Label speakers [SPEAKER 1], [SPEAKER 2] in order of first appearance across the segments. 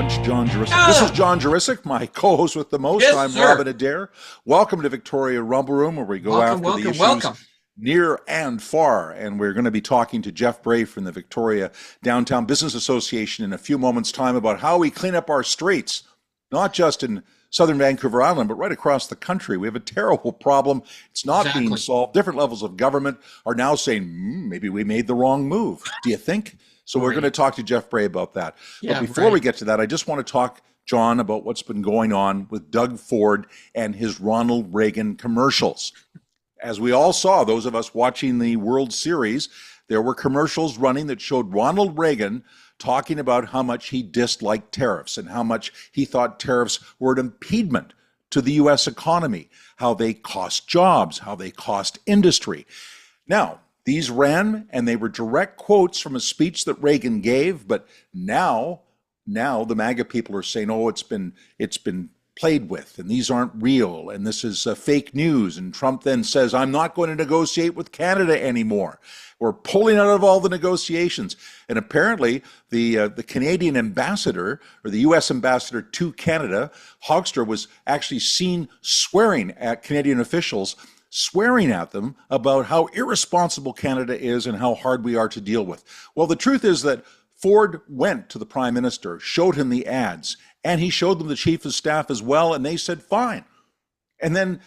[SPEAKER 1] French John Juricic. This is John Juricic, my co-host with the most.
[SPEAKER 2] Yes,
[SPEAKER 1] I'm
[SPEAKER 2] sir.
[SPEAKER 1] Robin Adair. Welcome to Victoria Rumble Room, where we go after the issues near and far. And we're going to be talking to Jeff Bray from the Victoria Downtown Business Association in a few moments' time about how we clean up our streets, not just in southern Vancouver Island, but right across the country. We have a terrible problem. It's not being solved. Different levels of government are now saying, maybe we made the wrong move. Do you think? So we're going to talk to Jeff Bray about that. But before we get to that, I just want to talk, John, about what's been going on with Doug Ford and his Ronald Reagan commercials. As we all saw, those of us watching the World Series, there were commercials running that showed Ronald Reagan talking about how much he disliked tariffs and how much he thought tariffs were an impediment to the U.S. economy, how they cost jobs, how they cost industry. Now, these ran, and they were direct quotes from a speech that Reagan gave, but now the MAGA people are saying, oh, it's been played with, and these aren't real, and this is fake news. And Trump then says, I'm not going to negotiate with Canada anymore. We're pulling out of all the negotiations. And apparently the Canadian ambassador, or the U.S. ambassador to Canada, Hoekstra, was actually seen swearing at Canadian officials, swearing at them about how irresponsible Canada is and how hard we are to deal with. Well, the truth is that Ford went to the Prime Minister, showed him the ads, and he showed them the Chief of Staff as well, and they said, fine. And then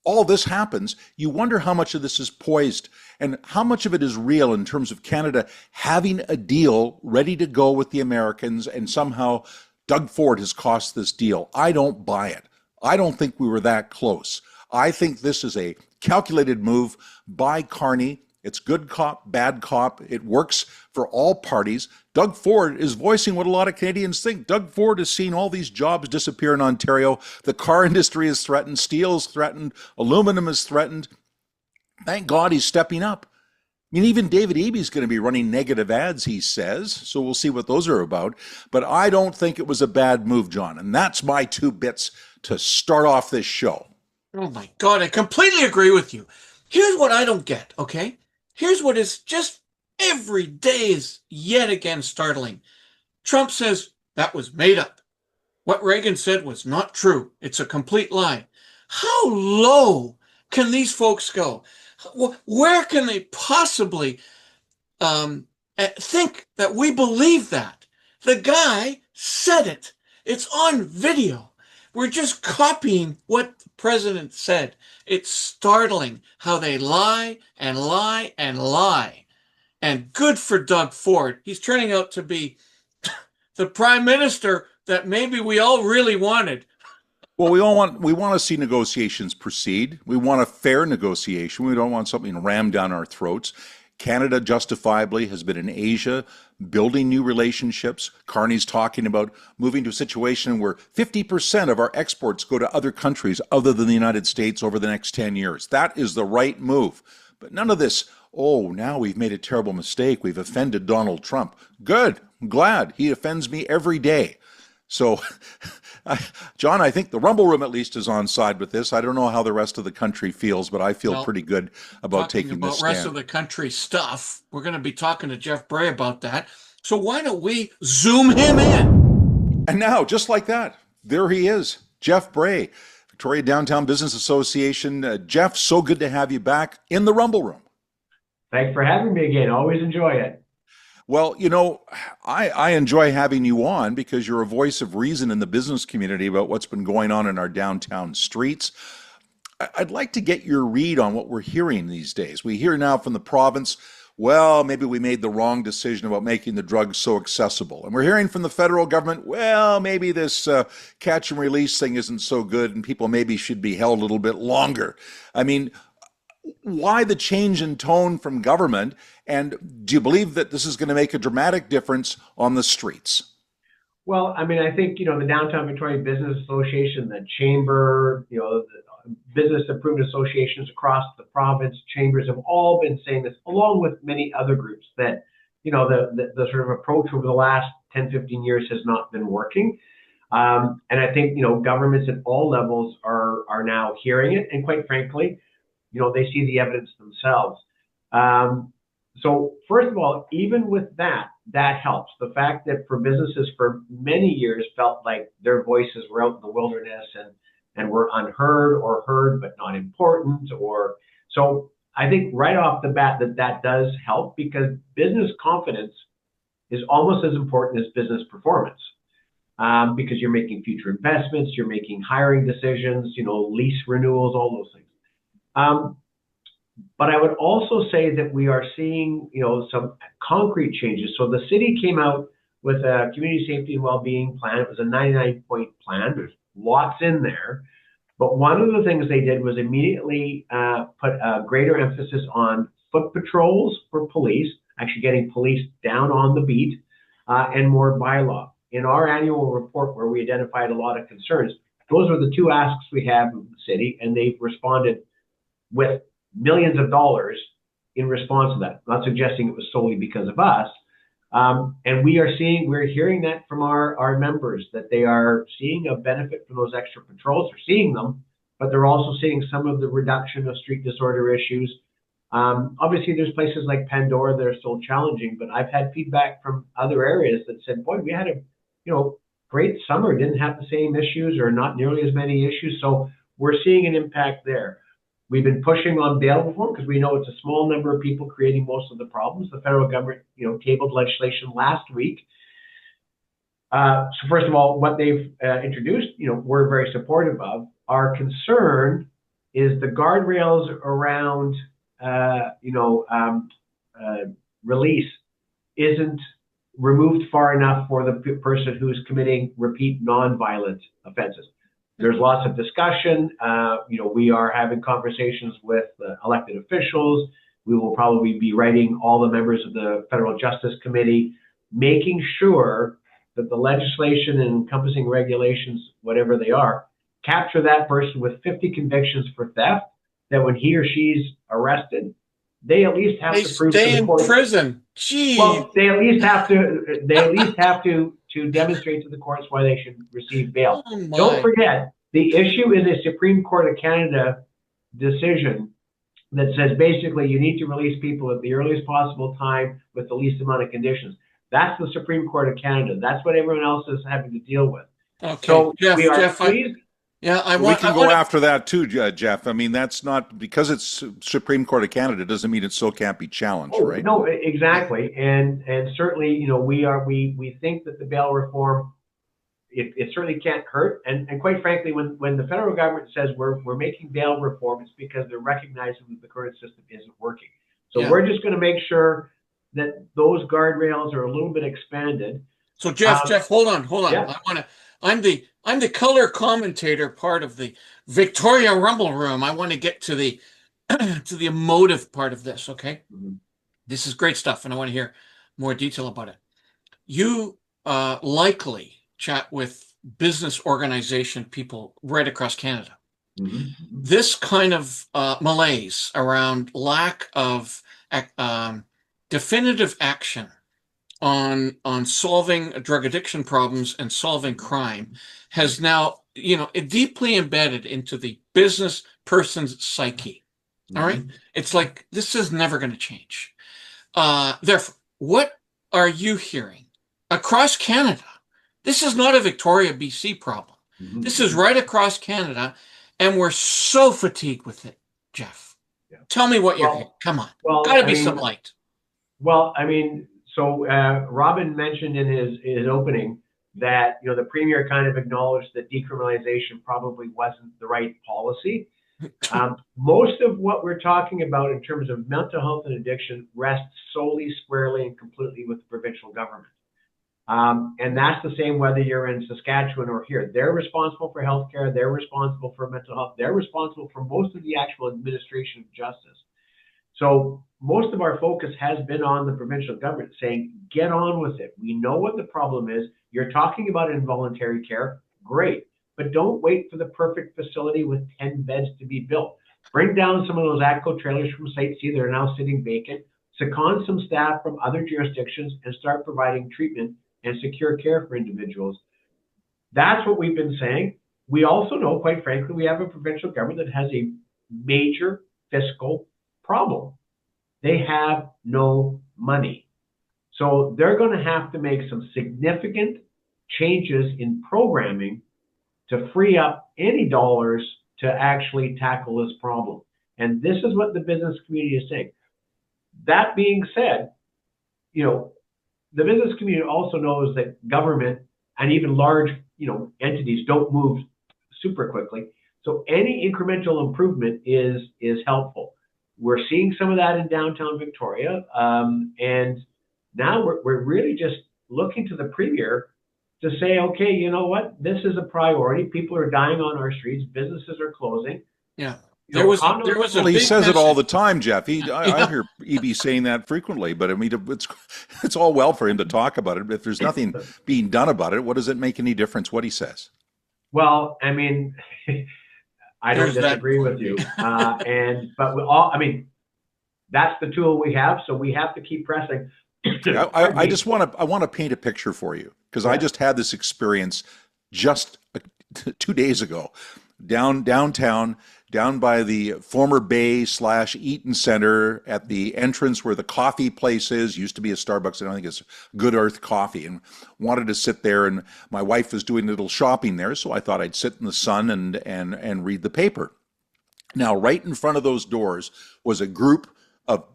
[SPEAKER 1] all this happens. You wonder how much of this is poised and how much of it is real in terms of Canada having a deal ready to go with the Americans, and somehow Doug Ford has cost this deal. I don't buy it. I don't think we were that close. I think this is a calculated move by Carney. It's good cop, bad cop. It works for all parties. Doug Ford is voicing what a lot of Canadians think. Doug Ford has seen all these jobs disappear in Ontario. The car industry is threatened. Steel is threatened. Aluminum is threatened. Thank God he's stepping up. I mean, even David Eby's going to be running negative ads, he says. So we'll see what those are about. But I don't think it was a bad move, John. And that's my 2 bits to start off this show.
[SPEAKER 2] Oh my God, I completely agree with you. Here's what I don't get, okay? Here's what is just every day is yet again startling. Trump says that was made up. What Reagan said was not true. It's a complete lie. How low can these folks go? Where can they possibly think that we believe that? The guy said it. It's on video. We're just copying what the president said. It's startling how they lie and lie and lie. And good for Doug Ford. He's turning out to be the prime minister that maybe we all really wanted.
[SPEAKER 1] Well, we want to see negotiations proceed. We want a fair negotiation. We don't want something rammed down our throats. Canada justifiably has been in Asia building new relationships. Carney's talking about moving to a situation where 50% of our exports go to other countries other than the United States over the next 10 years. That is the right move. But none of this, oh, now we've made a terrible mistake. We've offended Donald Trump. Good. I'm glad. He offends me every day. So, John, I think the Rumble Room at least is on side with this. I don't know how the rest of the country feels, but I feel pretty good about taking this stand.
[SPEAKER 2] Rest of the country stuff. We're going to be talking to Jeff Bray about that. So why don't we zoom him in?
[SPEAKER 1] And now, just like that, there he is, Jeff Bray, Victoria Downtown Business Association. Jeff, so good to have you back in the Rumble Room.
[SPEAKER 3] Thanks for having me again. Always enjoy it.
[SPEAKER 1] Well, you know, I enjoy having you on because you're a voice of reason in the business community about what's been going on in our downtown streets. I'd like to get your read on what we're hearing these days. We hear now from the province, well, maybe we made the wrong decision about making the drugs so accessible. And we're hearing from the federal government, well, maybe this catch and release thing isn't so good and people maybe should be held a little bit longer. I mean, why the change in tone from government? And do you believe that this is going to make a dramatic difference on the streets?
[SPEAKER 3] Well, I mean, I think, the Downtown Victoria Business Association, the Chamber, the business improvement associations across the province, chambers have all been saying this, along with many other groups, that, the sort of approach over the last 10, 15 years has not been working. And I think, governments at all levels are now hearing it. And quite frankly, they see the evidence themselves. So first of all, even with that, that helps. The fact that for businesses for many years felt like their voices were out in the wilderness and were unheard or heard but not important, or so I think right off the bat that does help, because business confidence is almost as important as business performance, because you're making future investments, you're making hiring decisions, lease renewals, all those things. But I would also say that we are seeing, some concrete changes. So the city came out with a community safety and well-being plan. It was a 99-point plan. There's lots in there. But one of the things they did was immediately put a greater emphasis on foot patrols for police, actually getting police down on the beat, and more bylaw. In our annual report, where we identified a lot of concerns, those are the two asks we have of the city, and they've responded with millions of dollars in response to that. I'm not suggesting it was solely because of us. And we're hearing that from our members, that they are seeing a benefit from those extra patrols. They're seeing them, but they're also seeing some of the reduction of street disorder issues. Obviously, there's places like Pandora that are still challenging, but I've had feedback from other areas that said, boy, we had a great summer, didn't have the same issues or not nearly as many issues. So we're seeing an impact there. We've been pushing on bail reform because we know it's a small number of people creating most of the problems. The federal government, tabled legislation last week. So first of all, what they've introduced, we're very supportive of. Our concern is the guardrails around, release isn't removed far enough for the person who's committing repeat nonviolent offenses. There's lots of discussion. We are having conversations with elected officials. We will probably be writing all the members of the Federal Justice Committee, making sure that the legislation and encompassing regulations, whatever they are, capture that person with 50 convictions for theft, that when he or she's arrested, they at least have to prove
[SPEAKER 2] stay
[SPEAKER 3] to the court
[SPEAKER 2] in prison. Gee.
[SPEAKER 3] Well, they at least have to demonstrate to the courts why they should receive bail.
[SPEAKER 2] Oh,
[SPEAKER 3] Don't forget, the issue is a Supreme Court of Canada decision that says basically you need to release people at the earliest possible time with the least amount of conditions. That's the Supreme Court of Canada. That's what everyone else is having to deal with.
[SPEAKER 2] Okay,
[SPEAKER 3] so we are
[SPEAKER 2] Jeff,
[SPEAKER 3] pleased.
[SPEAKER 1] We can go after that too, Jeff. I mean, that's not because it's Supreme Court of Canada doesn't mean it still can't be challenged, right?
[SPEAKER 3] No, exactly, and certainly, we think that the bail reform, it certainly can't hurt, and quite frankly, when the federal government says we're making bail reform, it's because they're recognizing that the current system isn't working. So we're just going to make sure that those guardrails are a little bit expanded.
[SPEAKER 2] So Jeff, hold on.
[SPEAKER 3] Yeah.
[SPEAKER 2] I'm the color commentator part of the Victoria Rumble Room. I want to get to the to the emotive part of this. Okay, This is great stuff, and I want to hear more detail about it. You likely chat with business organization people right across Canada. This kind of malaise around lack of definitive action on solving drug addiction problems and solving crime has now, deeply embedded into the business person's psyche. All right. It's like, this is never going to change. Therefore, what are you hearing across Canada? This is not a Victoria, BC problem. This is right across Canada, and we're so fatigued with it, Jeff. Tell me what you're hearing. Come on. Gotta be some light.
[SPEAKER 3] Well, so Robin mentioned in his opening that the premier kind of acknowledged that decriminalization probably wasn't the right policy. Most of what we're talking about in terms of mental health and addiction rests solely, squarely, and completely with the provincial government. And that's the same whether you're in Saskatchewan or here. They're responsible for healthcare. They're responsible for mental health. They're responsible for most of the actual administration of justice. So most of our focus has been on the provincial government saying, get on with it. We know what the problem is. You're talking about involuntary care. Great. But don't wait for the perfect facility with 10 beds to be built. Bring down some of those ATCO trailers from Site C that are now sitting vacant. Second some staff from other jurisdictions and start providing treatment and secure care for individuals. That's what we've been saying. We also know, quite frankly, we have a provincial government that has a major fiscal problem. They have no money. So they're going to have to make some significant changes in programming to free up any dollars to actually tackle this problem. And this is what the business community is saying. That being said, the business community also knows that government and even large, entities don't move super quickly. So any incremental improvement is helpful. We're seeing some of that in downtown Victoria, and now we're really just looking to the premier to say, okay, you know what, this is a priority. People are dying on our streets. Businesses are closing.
[SPEAKER 2] Yeah. Well,
[SPEAKER 1] he says it all the time, Jeff. I hear EB saying that frequently, but I mean, it's all well for him to talk about it. But if there's nothing being done about it, what does it make any difference what he says?
[SPEAKER 3] Well, I mean, I don't disagree with you. But that's the tool we have. So we have to keep pressing.
[SPEAKER 1] I want to paint a picture for you, because I just had this experience just 2 days ago downtown, down by the former Bay / Eaton Center, at the entrance where the coffee place is. Used to be a Starbucks, and I think it's Good Earth Coffee, and wanted to sit there. And my wife was doing a little shopping there, so I thought I'd sit in the sun and read the paper. Now, right in front of those doors was a group of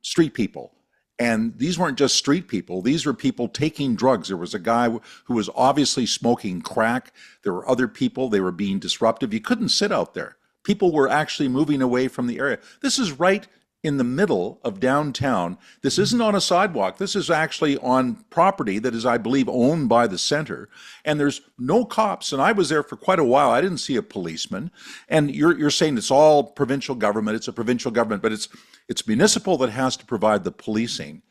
[SPEAKER 1] street people. And these weren't just street people. These were people taking drugs. There was a guy who was obviously smoking crack. There were other people. They were being disruptive. You couldn't sit out there. People were actually moving away from the area. This is right in the middle of downtown. This isn't on a sidewalk. This is actually on property that is, I believe, owned by the center. And there's no cops. And I was there for quite a while. I didn't see a policeman. And you're saying it's all provincial government. It's a provincial government, but it's municipal that has to provide the policing.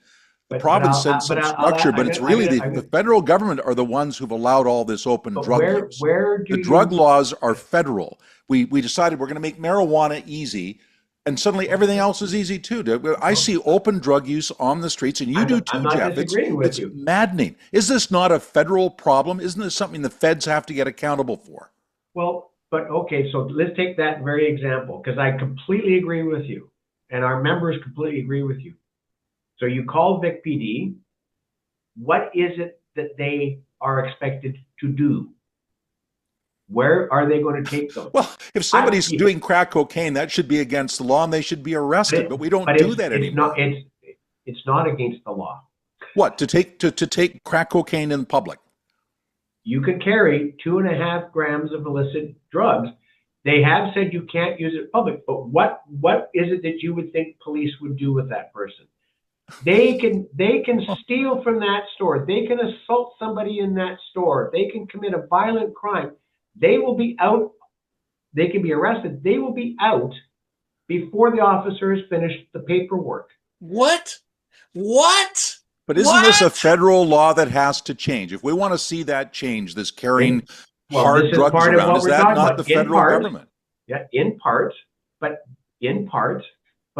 [SPEAKER 1] The province sends some structure, but it's really the federal government are the ones who've allowed all this open drug use. The drug laws are federal. We decided we're going to make marijuana easy, and suddenly everything else is easy too. I see open drug use on the streets, and you do too, Jeff. It's maddening. Is this not a federal problem? Isn't this something the feds have to get accountable for?
[SPEAKER 3] Well, but okay, so let's take that very example, because I completely agree with you, and our members completely agree with you. So you call Vic PD. What is it that they are expected to do? Where are they going to take them?
[SPEAKER 1] Well, if somebody's doing crack cocaine, that should be against the law, and they should be arrested. But we don't do that anymore.
[SPEAKER 3] It's not against the law.
[SPEAKER 1] What, to take crack cocaine in public?
[SPEAKER 3] You can carry 2.5 grams of illicit drugs. They have said you can't use it in public. But what is it that you would think police would do with that person? They can steal from that store. They can assault somebody in that store. They can commit a violent crime. They will be out. They can be arrested. They will be out before the officer has finished the paperwork.
[SPEAKER 2] What?
[SPEAKER 1] But isn't this a federal law that has to change? If we want to see that change, this carrying hard drugs around, is that not the federal government?
[SPEAKER 3] Yeah, in part, but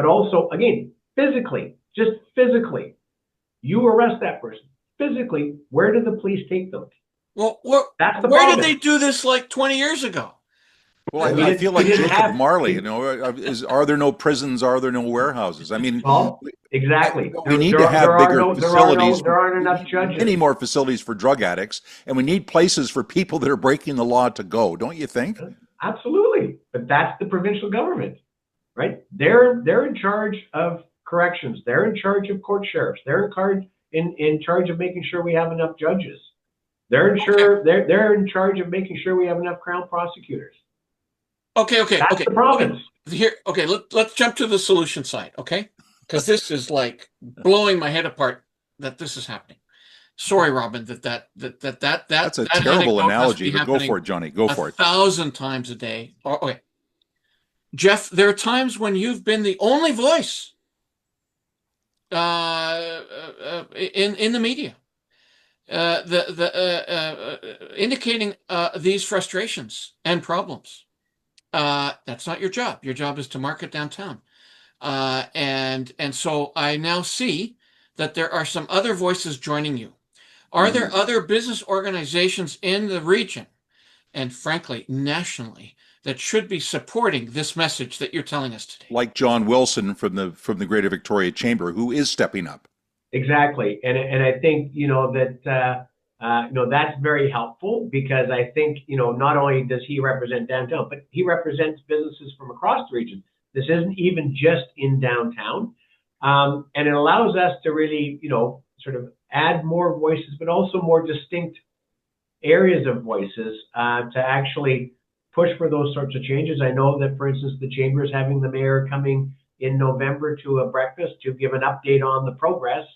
[SPEAKER 3] also, again, physically. Just physically, you arrest that person. Physically, where do the police take them?
[SPEAKER 2] Well, where did they do this like 20 years ago?
[SPEAKER 1] Well, I feel like Jacob Marley. Are there no prisons? Are there no warehouses? I mean,
[SPEAKER 3] exactly.
[SPEAKER 1] We need to have bigger facilities.
[SPEAKER 3] There aren't enough judges.
[SPEAKER 1] Many more facilities for drug addicts, and we need places for people that are breaking the law to go. Don't you think?
[SPEAKER 3] Absolutely, but that's the provincial government, right? They're in charge of corrections. They're in charge of court sheriffs. They're in charge of making sure we have enough judges. They're in charge of making sure we have enough crown prosecutors.
[SPEAKER 2] Okay.
[SPEAKER 3] That's the province.
[SPEAKER 2] Here, okay. Let's jump to the solution side, okay? Because this is like blowing my head apart that this is happening. Sorry, Robin, that's
[SPEAKER 1] a terrible analogy. But go for it, Johnny. Go for it.
[SPEAKER 2] 1,000 times a day. Okay, Jeff. There are times when you've been the only voice in the media, indicating these frustrations and problems. That's not your job. Your job is to market downtown, and so I now see that there are some other voices joining you. Are there other business organizations in the region, and frankly, nationally, that should be supporting this message that you're telling us today?
[SPEAKER 1] Like John Wilson from the Greater Victoria Chamber, who is stepping up.
[SPEAKER 3] Exactly. And I think, that, that's very helpful because I think, not only does he represent downtown, but he represents businesses from across the region. This isn't even just in downtown. And it allows us to really, sort of add more voices, but also more distinct areas of voices to actually push for those sorts of changes. I know that, for instance, the Chamber is having the mayor coming in November to a breakfast to give an update on the progress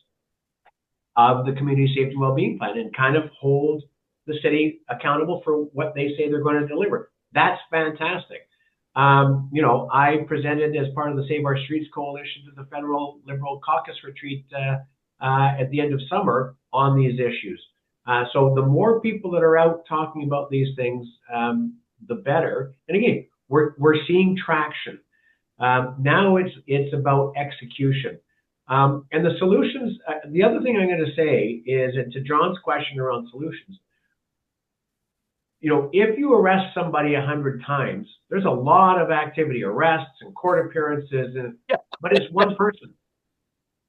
[SPEAKER 3] of the community safety and wellbeing plan and kind of hold the city accountable for what they say they're going to deliver. That's fantastic. I presented as part of the Save Our Streets Coalition to the Federal Liberal Caucus retreat at the end of summer on these issues. So the more people that are out talking about these things, the better. And again, we're seeing traction. Now it's about execution. And the solutions, the other thing I'm going to say is, and to John's question around solutions, if you arrest somebody 100 times, there's a lot of activity, arrests and court appearances, but it's one person.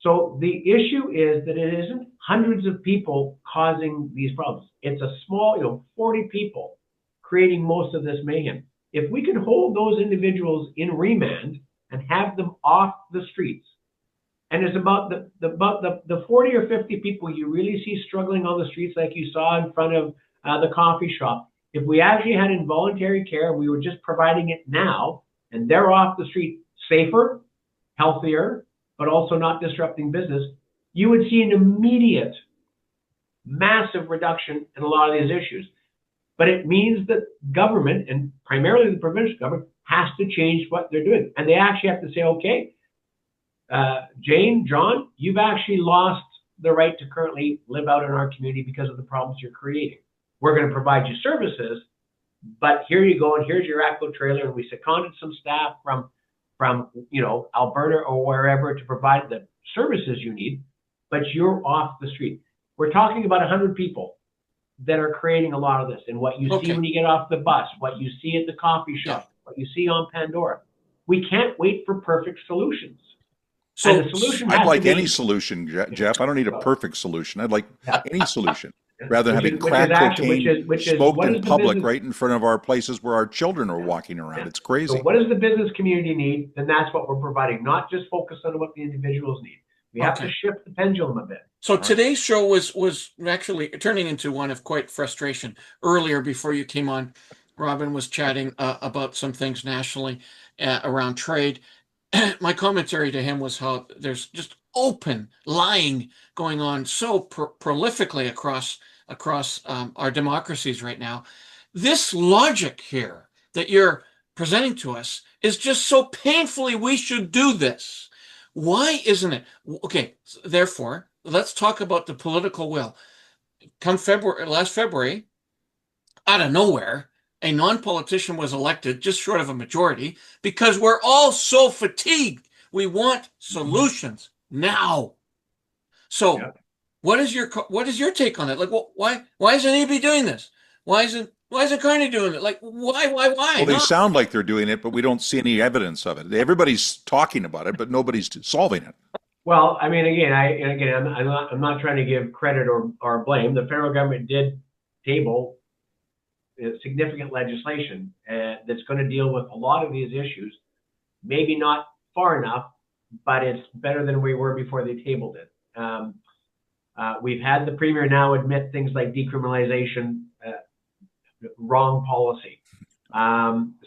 [SPEAKER 3] So the issue is that it isn't hundreds of people causing these problems. It's a small, 40 people creating most of this mayhem. If we can hold those individuals in remand and have them off the streets, and it's about the 40 or 50 people you really see struggling on the streets, like you saw in front of the coffee shop. If we actually had involuntary care and we were just providing it now, and they're off the street safer, healthier, but also not disrupting business, you would see an immediate, massive reduction in a lot of these issues. But it means that government, and primarily the provincial government, has to change what they're doing. And they actually have to say, okay, Jane, John, you've actually lost the right to currently live out in our community because of the problems you're creating. We're going to provide you services, but here you go, and here's your ACO trailer, and we seconded some staff from Alberta or wherever to provide the services you need, but you're off the street. We're talking about 100 people that are creating a lot of this, and what you see when you get off the bus, what you see at the coffee shop, what you see on Pandora. We can't wait for perfect solutions.
[SPEAKER 1] So I'd like any solution, Jeff. I don't need a perfect solution. I'd like any solution. Rather than having crack cocaine smoked in public right in front of our places where our children are walking around. It's crazy.
[SPEAKER 3] So what does the business community need? Then that's what we're providing, not just focus on what the individuals need. We have to shift the pendulum a bit.
[SPEAKER 2] So today's show was actually turning into one of quite frustration. Earlier, before you came on, Robin was chatting about some things nationally around trade. My commentary to him was how there's just open lying going on so prolifically across our democracies right now. This logic here that you're presenting to us is just so painfully we should do this. Why isn't it? Okay, therefore, let's talk about the political will. Last February, out of nowhere, a non-politician was elected just short of a majority because we're all so fatigued. We want solutions now. So what is your take on that? Like, why isn't EB doing this? Why isn't Carney doing it? Like, why?
[SPEAKER 1] Well, they sound like they're doing it, but we don't see any evidence of it. Everybody's talking about it, but nobody's solving it.
[SPEAKER 3] Well, I mean, I'm not trying to give credit or blame. The federal government did table significant legislation that's going to deal with a lot of these issues. Maybe not far enough, but it's better than we were before they tabled it. We've had the premier now admit things like decriminalization, wrong policy.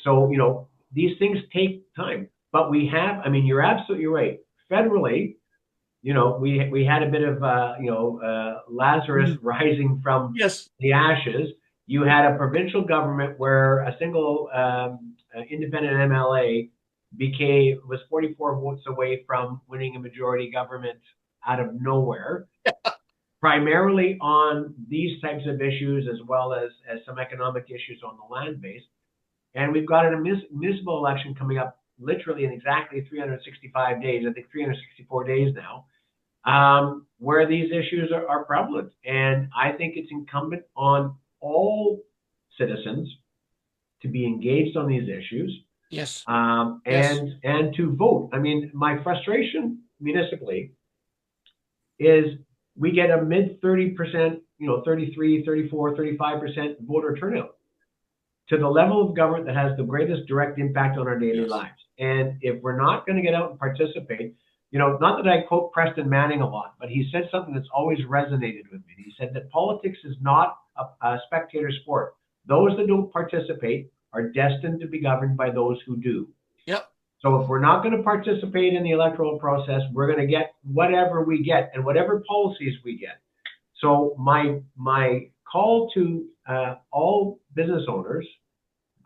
[SPEAKER 3] So, these things take time, but we have, I mean, you're absolutely right. Federally, we had a bit of, Lazarus rising from the ashes. You had a provincial government where a single independent MLA was 44 votes away from winning a majority government out of nowhere, primarily on these types of issues as well as some economic issues on the land base. And we've got a municipal election coming up literally in exactly 365 days, I think 364 days now, where these issues are prevalent. And I think it's incumbent on all citizens to be engaged on these issues.
[SPEAKER 2] Yes.
[SPEAKER 3] And to vote. I mean, my frustration municipally is we get a mid 30%, 33, 34, 35% voter turnout to the level of government that has the greatest direct impact on our daily lives. And if we're not going to get out and participate, not that I quote Preston Manning a lot, but he said something that's always resonated with me. He said that politics is not a spectator sport. Those that don't participate are destined to be governed by those who do.
[SPEAKER 2] Yep.
[SPEAKER 3] So if we're not going to participate in the electoral process, we're going to get whatever we get and whatever policies we get. So my call to all business owners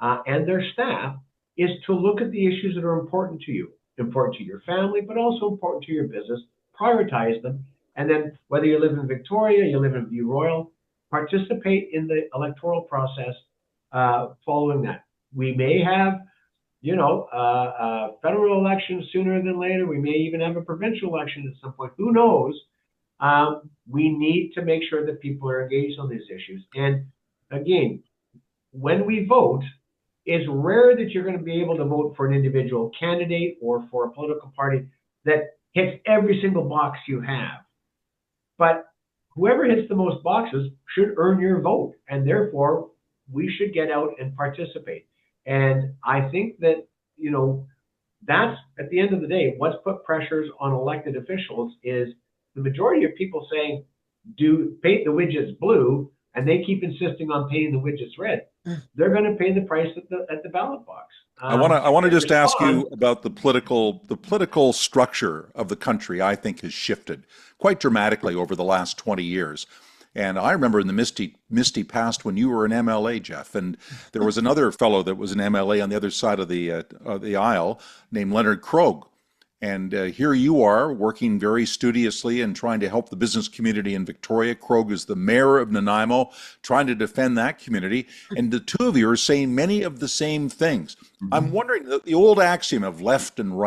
[SPEAKER 3] and their staff is to look at the issues that are important to you, important to your family, but also important to your business. Prioritize them. And then whether you live in Victoria, you live in View Royal, participate in the electoral process following that. We may have, a federal election sooner than later. We may even have a provincial election at some point. Who knows? We need to make sure that people are engaged on these issues. And again, when we vote, it's rare that you're going to be able to vote for an individual candidate or for a political party that hits every single box you have. But whoever hits the most boxes should earn your vote. And therefore, we should get out and participate. And I think that, that's at the end of the day, what's put pressures on elected officials is the majority of people saying, paint the widgets blue, and they keep insisting on painting the widgets red. They're going to pay the price at the ballot box.
[SPEAKER 1] I want to just ask you about the political structure of the country. I think has shifted quite dramatically over the last 20 years. And I remember in the misty past when you were an MLA, Jeff, and there was another fellow that was an MLA on the other side of the aisle named Leonard Krogh. And here you are working very studiously and trying to help the business community in Victoria. Krogh is the mayor of Nanaimo, trying to defend that community. And the two of you are saying many of the same things. Mm-hmm. I'm wondering, the old axiom of left and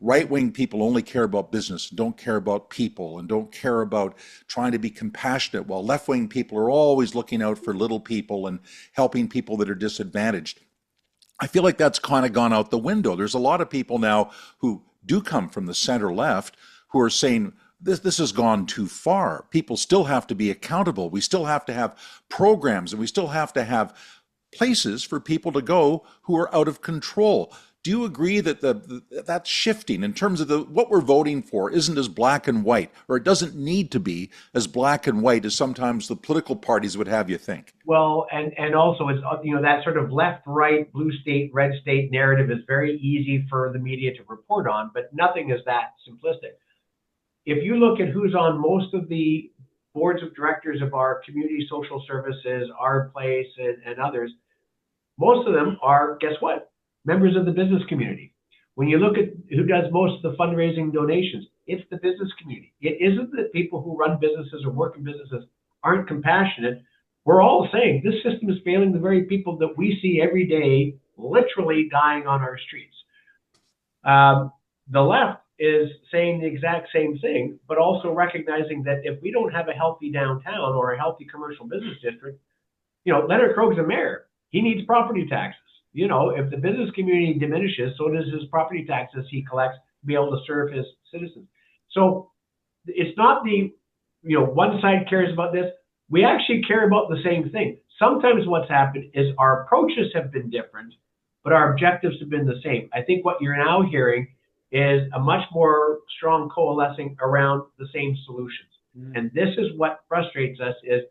[SPEAKER 1] right-wing people only care about business, and don't care about people, and don't care about trying to be compassionate, while left-wing people are always looking out for little people and helping people that are disadvantaged. I feel like that's kind of gone out the window. There's a lot of people now who do come from the center left who are saying this has gone too far. People still have to be accountable. We still have to have programs, and we still have to have places for people to go who are out of control. Do you agree that that's shifting in terms of what we're voting for isn't as black and white, or it doesn't need to be as black and white as sometimes the political parties would have you think?
[SPEAKER 3] Well, and also it's that sort of left, right, blue state, red state narrative is very easy for the media to report on, but nothing is that simplistic. If you look at who's on most of the boards of directors of our community social services, Our Place, and others, most of them are, guess what? Members of the business community. When you look at who does most of the fundraising donations, it's the business community. It isn't that people who run businesses or work in businesses aren't compassionate. We're all saying this system is failing the very people that we see every day literally dying on our streets. The left is saying the exact same thing, but also recognizing that if we don't have a healthy downtown or a healthy commercial business district, Leonard Krogh's a mayor. He needs property taxes. If the business community diminishes, so does his property taxes he collects to be able to serve his citizens. So it's not one side cares about this. We actually care about the same thing. Sometimes what's happened is our approaches have been different, but our objectives have been the same. I think what you're now hearing is a much more strong coalescing around the same solutions. And this is what frustrates us is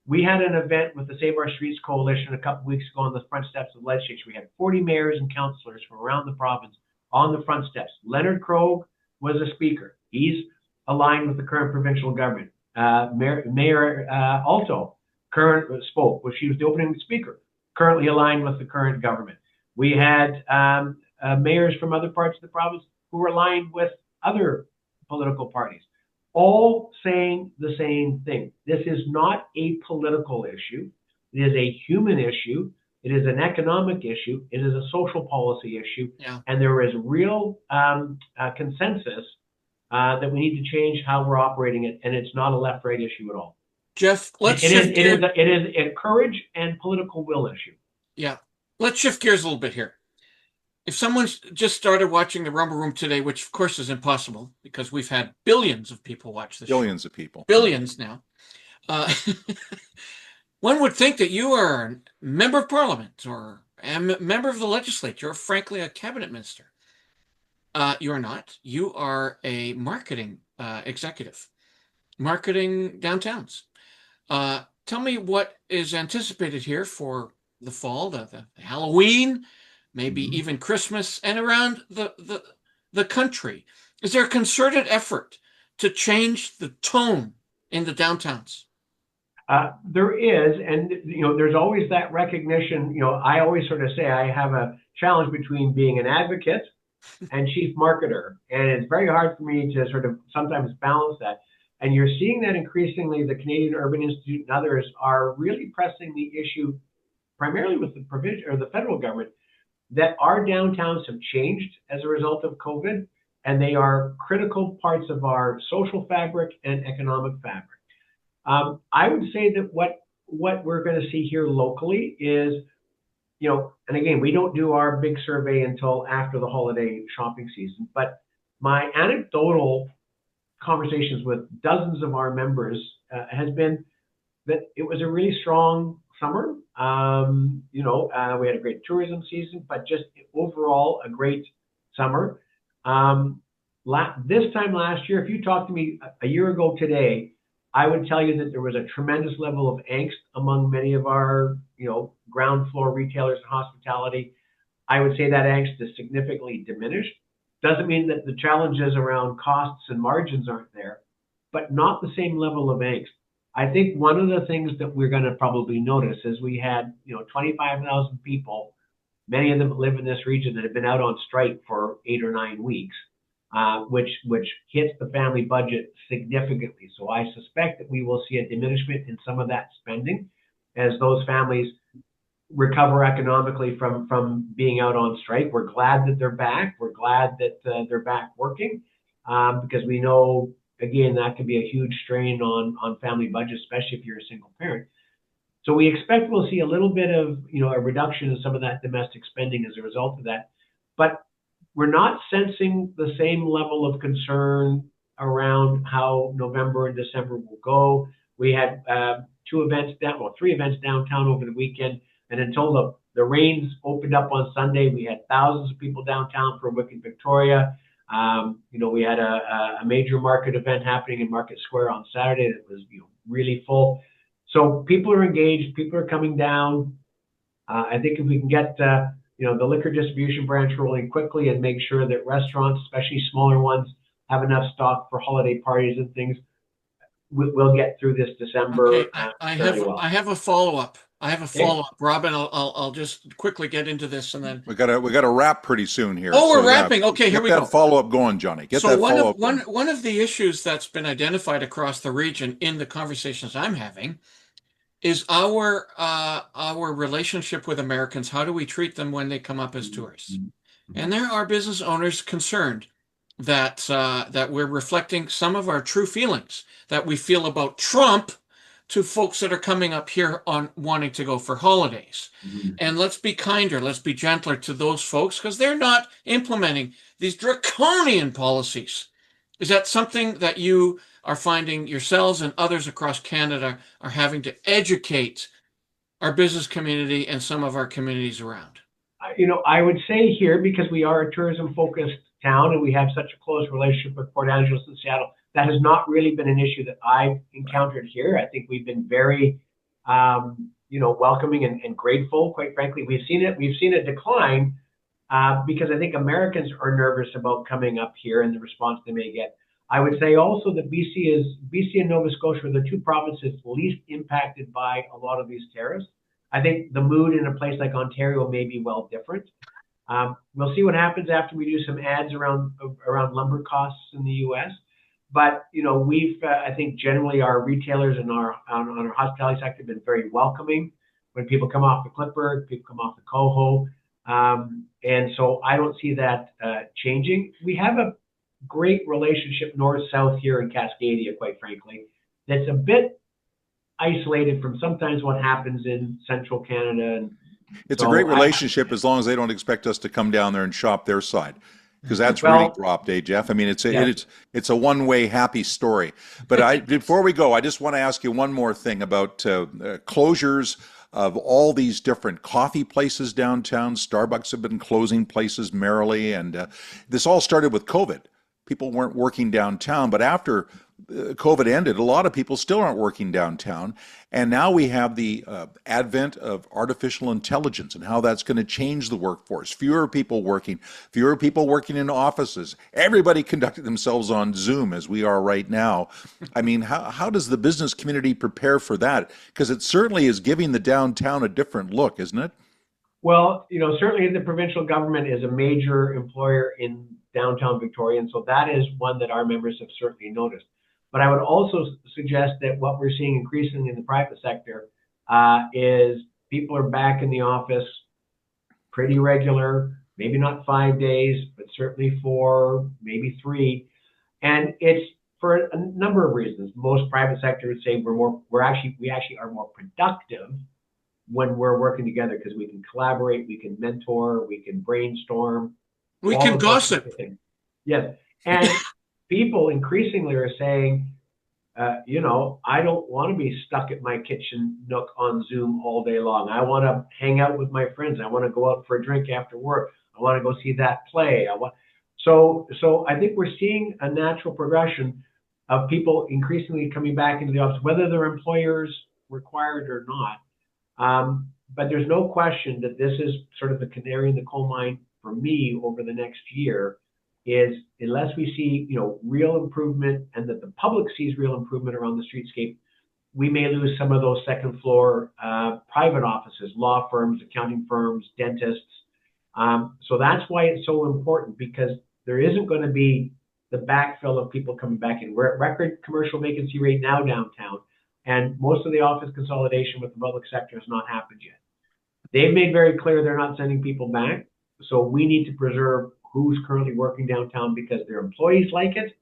[SPEAKER 3] we had an event with the Save Our Streets Coalition a couple weeks ago on the front steps of the legislature. We had 40 mayors and councillors from around the province on the front steps. Leonard Krogh was a speaker. He's aligned with the current provincial government. Mayor Alto spoke. She was the opening speaker, currently aligned with the current government. We had mayors from other parts of the province who were aligned with other political parties, all saying the same thing. This is not a political issue. It is a human issue. It is an economic issue. It is a social policy issue. Yeah. And there is real consensus that we need to change how we're operating it. And it's not a left-right issue at all.
[SPEAKER 2] Jeff, it
[SPEAKER 3] is a courage and political will issue.
[SPEAKER 2] Yeah. Let's shift gears a little bit here. if someone's just started watching the Rumble Room today, which of course is impossible because we've had billions of people watch this
[SPEAKER 1] Billions
[SPEAKER 2] show.
[SPEAKER 1] of people.
[SPEAKER 2] Billions now. One would think that you are a member of parliament or a member of the legislature or frankly a cabinet minister. You are not. You are a marketing executive, marketing downtowns. Tell me what is anticipated here for the fall, the Halloween, maybe even Christmas, and around the country. Is there a concerted effort to change the tone in the downtowns?
[SPEAKER 3] There is, and there's always that recognition. I always sort of say I have a challenge between being an advocate and chief marketer, and it's very hard for me to sort of sometimes balance that. And you're seeing that increasingly. The Canadian Urban Institute and others are really pressing the issue, primarily with the provision or the federal government, that our downtowns have changed as a result of COVID, and they are critical parts of our social fabric and economic fabric. I would say that what we're going to see here locally is, and again, we don't do our big survey until after the holiday shopping season, but my anecdotal conversations with dozens of our members has been that it was a really strong summer. We had a great tourism season, but just overall a great summer. This time last year, if you talked to me a year ago today, I would tell you that there was a tremendous level of angst among many of our, ground floor retailers and hospitality. I would say that angst is significantly diminished. Doesn't mean that the challenges around costs and margins aren't there, but not the same level of angst. I think one of the things that we're going to probably notice is we had, 25,000 people, many of them live in this region, that have been out on strike for 8 or 9 weeks. Which hits the family budget significantly. So I suspect that we will see a diminishment in some of that spending as those families recover economically from being out on strike. We're glad that they're back. We're glad that they're back working because we know, again, that can be a huge strain on family budgets, especially if you're a single parent. So we expect we'll see a little bit of, a reduction in some of that domestic spending as a result of that. But we're not sensing the same level of concern around how November and December will go. We had 3 events downtown over the weekend, and until the rains opened up on Sunday, we had thousands of people downtown for Wicked Victoria. We had a major market event happening in Market Square on Saturday that was really full. So people are engaged, people are coming down. I think if we can get the liquor distribution branch rolling quickly and make sure that restaurants, especially smaller ones, have enough stock for holiday parties and things, we'll get through this December.
[SPEAKER 2] Okay, I have a follow-up. Robin. I'll just quickly get into this and then
[SPEAKER 1] we got to wrap pretty soon here.
[SPEAKER 2] Oh, we're wrapping. Okay, here we go.
[SPEAKER 1] Get that follow-up going, Johnny.
[SPEAKER 2] One of the issues that's been identified across the region in the conversations I'm having is our relationship with Americans. How do we treat them when they come up as tourists? And there are business owners concerned that we're reflecting some of our true feelings that we feel about Trump to folks that are coming up here on wanting to go for holidays. And let's be kinder, let's be gentler to those folks because they're not implementing these draconian policies. Is that something that you are finding yourselves and others across Canada are having to educate our business community and some of our communities around?
[SPEAKER 3] I would say here, because we are a tourism-focused town and we have such a close relationship with Port Angeles and Seattle, that has not really been an issue that I've encountered here. I think we've been very, welcoming and grateful. Quite frankly, we've seen a decline because I think Americans are nervous about coming up here and the response they may get. I would say also that BC and Nova Scotia are the 2 provinces least impacted by a lot of these tariffs. I think the mood in a place like Ontario may be well different. We'll see what happens after we do some ads around lumber costs in the U.S. But I think generally our retailers and our hospitality sector have been very welcoming when people come off the Clipper, people come off the Coho, and so I don't see that changing. We have a great relationship north-south here in Cascadia, quite frankly, that's a bit isolated from sometimes what happens in central Canada and
[SPEAKER 1] It's a great relationship as long as they don't expect us to come down there and shop their side, because that's really dropped, Jeff? I mean, it's a one-way happy story. But before we go, I just want to ask you one more thing about closures of all these different coffee places downtown. Starbucks have been closing places merrily, and this all started with COVID. People weren't working downtown, but after COVID ended, a lot of people still aren't working downtown. And now we have the advent of artificial intelligence and how that's going to change the workforce. Fewer people working in offices. Everybody conducted themselves on Zoom as we are right now. I mean, how does the business community prepare for that? Because it certainly is giving the downtown a different look, isn't it?
[SPEAKER 3] Well, certainly the provincial government is a major employer in downtown Victoria, and so that is one that our members have certainly noticed. But I would also suggest that what we're seeing increasingly in the private sector is people are back in the office pretty regular, maybe not 5 days, but certainly 4, maybe 3. And it's for a number of reasons. Most private sector would say we actually are more productive when we're working together, because we can collaborate, we can mentor, we can brainstorm.
[SPEAKER 2] We can gossip.
[SPEAKER 3] Yes. And people increasingly are saying, I don't want to be stuck at my kitchen nook on Zoom all day long. I want to hang out with my friends. I want to go out for a drink after work. I want to go see that play. So I think we're seeing a natural progression of people increasingly coming back into the office, whether their employers required or not. But there's no question that this is sort of the canary in the coal mine for me over the next year, is unless we see, real improvement and that the public sees real improvement around the streetscape, we may lose some of those second floor private offices, law firms, accounting firms, dentists. So that's why it's so important, because there isn't going to be the backfill of people coming back in. We're at record commercial vacancy rate now downtown, and most of the office consolidation with the public sector has not happened yet. They've made very clear they're not sending people back. So we need to preserve who's currently working downtown, because their employees like it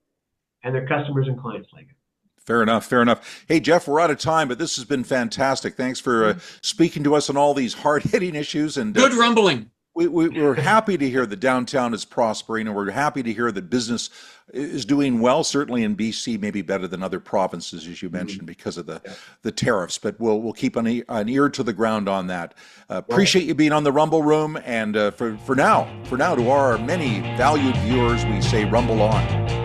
[SPEAKER 3] and their customers and clients like it.
[SPEAKER 1] Fair enough. Fair enough. Hey, Jeff, we're out of time, but this has been fantastic. Thanks for speaking to us on all these hard-hitting issues. And
[SPEAKER 2] good rumbling.
[SPEAKER 1] We're happy to hear that downtown is prospering, and we're happy to hear that business is doing well, certainly in BC, maybe better than other provinces, as you mentioned, because of the tariffs. But we'll keep an ear to the ground on that. Appreciate you being on the Rumble Room. And for now, to our many valued viewers, we say rumble on.